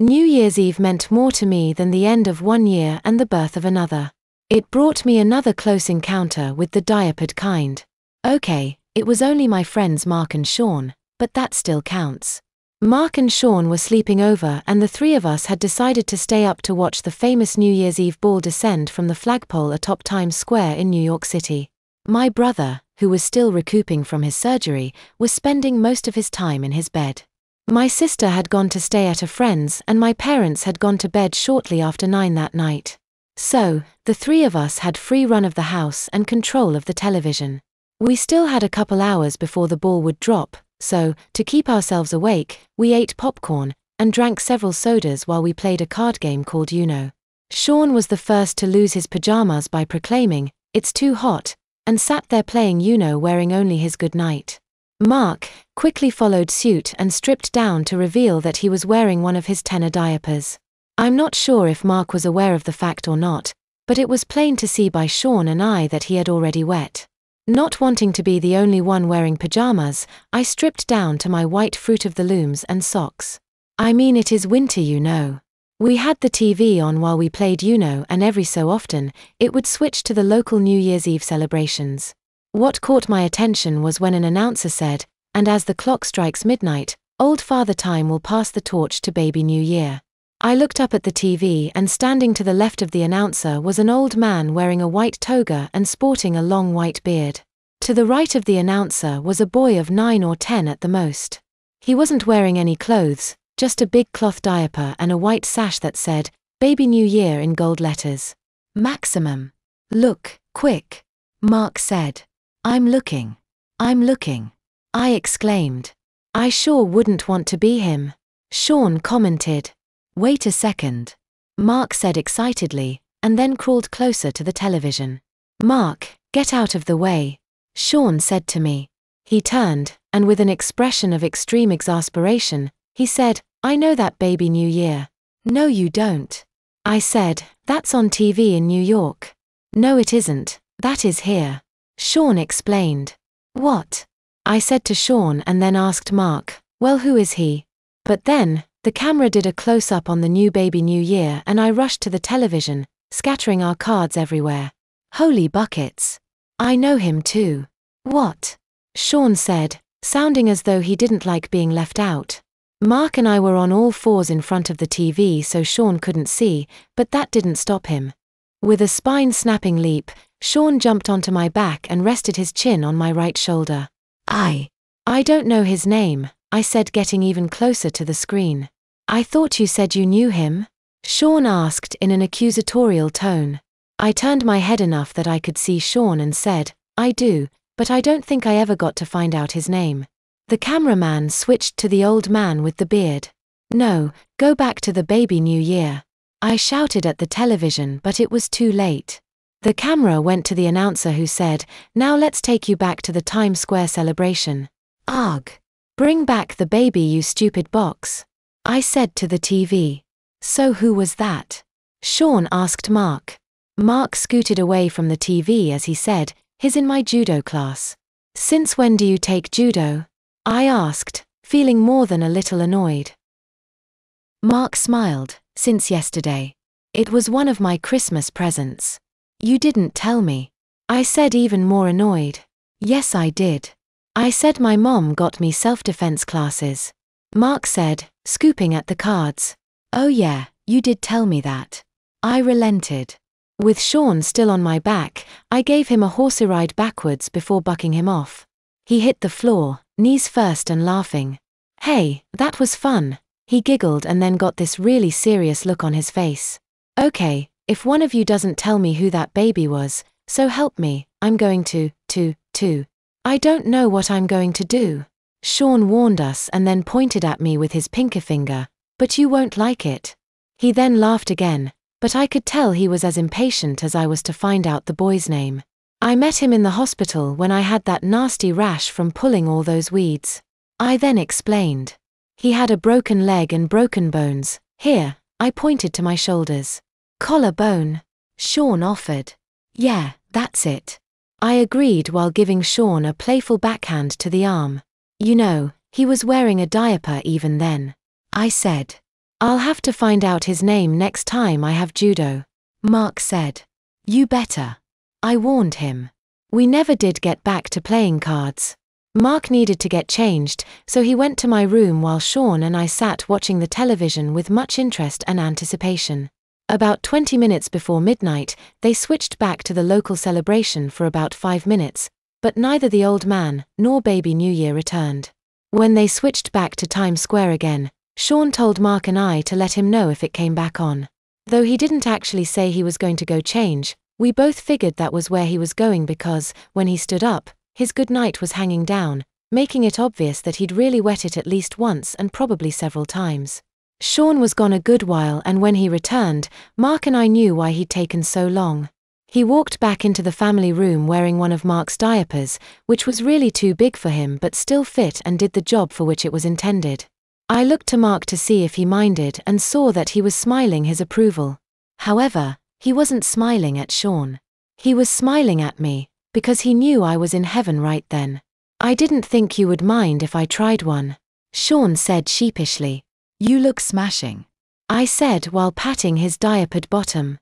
New Year's Eve meant more to me than the end of one year and the birth of another. It brought me another close encounter with the diapered kind. Okay, it was only my friends Mark and Sean, but that still counts. Mark and Sean were sleeping over and the three of us had decided to stay up to watch the famous New Year's Eve ball descend from the flagpole atop Times Square in New York City. My brother, who was still recouping from his surgery, was spending most of his time in his bed. My sister had gone to stay at a friend's and my parents had gone to bed shortly after 9 that night. So, the three of us had free run of the house and control of the television. We still had a couple hours before the ball would drop, so, to keep ourselves awake, we ate popcorn and drank several sodas while we played a card game called Uno. Sean was the first to lose his pajamas by proclaiming, "It's too hot," and sat there playing Uno wearing only his goodnight. Mark quickly followed suit and stripped down to reveal that he was wearing one of his tenor diapers. I'm not sure if Mark was aware of the fact or not, but it was plain to see by Sean and I that he had already wet. Not wanting to be the only one wearing pajamas, I stripped down to my white Fruit of the Looms and socks. I mean, it is winter, you know. We had the TV on while we played Uno and every so often, it would switch to the local New Year's Eve celebrations. What caught my attention was when an announcer said, "And as the clock strikes midnight, Old Father Time will pass the torch to Baby New Year." I looked up at the TV and standing to the left of the announcer was an old man wearing a white toga and sporting a long white beard. To the right of the announcer was a boy of 9 or 10 at the most. He wasn't wearing any clothes, just a big cloth diaper and a white sash that said, "Baby New Year" in gold letters. "Maximum. Look, quick," Mark said. I'm looking, I exclaimed. "I sure wouldn't want to be him," Sean commented. "Wait a second," Mark said excitedly, and then crawled closer to the television. "Mark, get out of the way," Sean said to me. He turned, and with an expression of extreme exasperation, he said, "I know that Baby New Year." "No you don't," I said, "that's on TV in New York." "No it isn't, that is here," Sean explained. "What?" I said to Sean and then asked Mark, "Well, who is he?" But then, the camera did a close-up on the new Baby New Year and I rushed to the television, scattering our cards everywhere. Holy buckets. I know him too. "What?" Sean said, sounding as though he didn't like being left out. Mark and I were on all fours in front of the TV so Sean couldn't see, but that didn't stop him. With a spine-snapping leap, Sean jumped onto my back and rested his chin on my right shoulder. I don't know his name," I said, getting even closer to the screen. "I thought you said you knew him?" Sean asked in an accusatorial tone. I turned my head enough that I could see Sean and said, "I do, but I don't think I ever got to find out his name." The cameraman switched to the old man with the beard. "No, go back to the Baby New Year," I shouted at the television, but it was too late. The camera went to the announcer who said, "Now let's take you back to the Times Square celebration." "Ugh. Bring back the baby, you stupid box," I said to the TV. "So who was that?" Sean asked Mark. Mark scooted away from the TV as he said, "He's in my judo class." "Since when do you take judo?" I asked, feeling more than a little annoyed. Mark smiled. "Since yesterday. It was one of my Christmas presents." "You didn't tell me," I said, even more annoyed. "Yes I did. I said my mom got me self-defense classes," Mark said, scooping at the cards. "Oh yeah, you did tell me that." I relented. With Sean still on my back, I gave him a horsey ride backwards before bucking him off. He hit the floor, knees first and laughing. "Hey, that was fun," he giggled and then got this really serious look on his face. "Okay, if one of you doesn't tell me who that baby was, so help me, I'm going to. I don't know what I'm going to do." Sean warned us and then pointed at me with his pinky finger, "But you won't like it." He then laughed again, but I could tell he was as impatient as I was to find out the boy's name. "I met him in the hospital when I had that nasty rash from pulling all those weeds," I then explained. "He had a broken leg and broken bones. Here," I pointed to my shoulders. "Collarbone," Sean offered. "Yeah, that's it," I agreed while giving Sean a playful backhand to the arm. "You know, he was wearing a diaper even then," I said. I'll have to find out his name next time I have judo, Mark said. You better, I warned him. We never did get back to playing cards. Mark needed to get changed, so he went to my room while Sean and I sat watching the television with much interest and anticipation. About 20 minutes before midnight, they switched back to the local celebration for about 5 minutes, but neither the old man nor baby New Year returned. When they switched back to Times Square again, Sean told Mark and I to let him know if it came back on. Though he didn't actually say he was going to go change, we both figured that was where he was going because, when he stood up, his goodnight was hanging down, making it obvious that he'd really wet it at least once and probably several times. Sean was gone a good while, and when he returned, Mark and I knew why he'd taken so long. He walked back into the family room wearing one of Mark's diapers, which was really too big for him but still fit and did the job for which it was intended. I looked to Mark to see if he minded and saw that he was smiling his approval. However, he wasn't smiling at Sean. He was smiling at me, because he knew I was in heaven right then. I didn't think you would mind if I tried one, Sean said sheepishly. You look smashing, I said while patting his diapered bottom.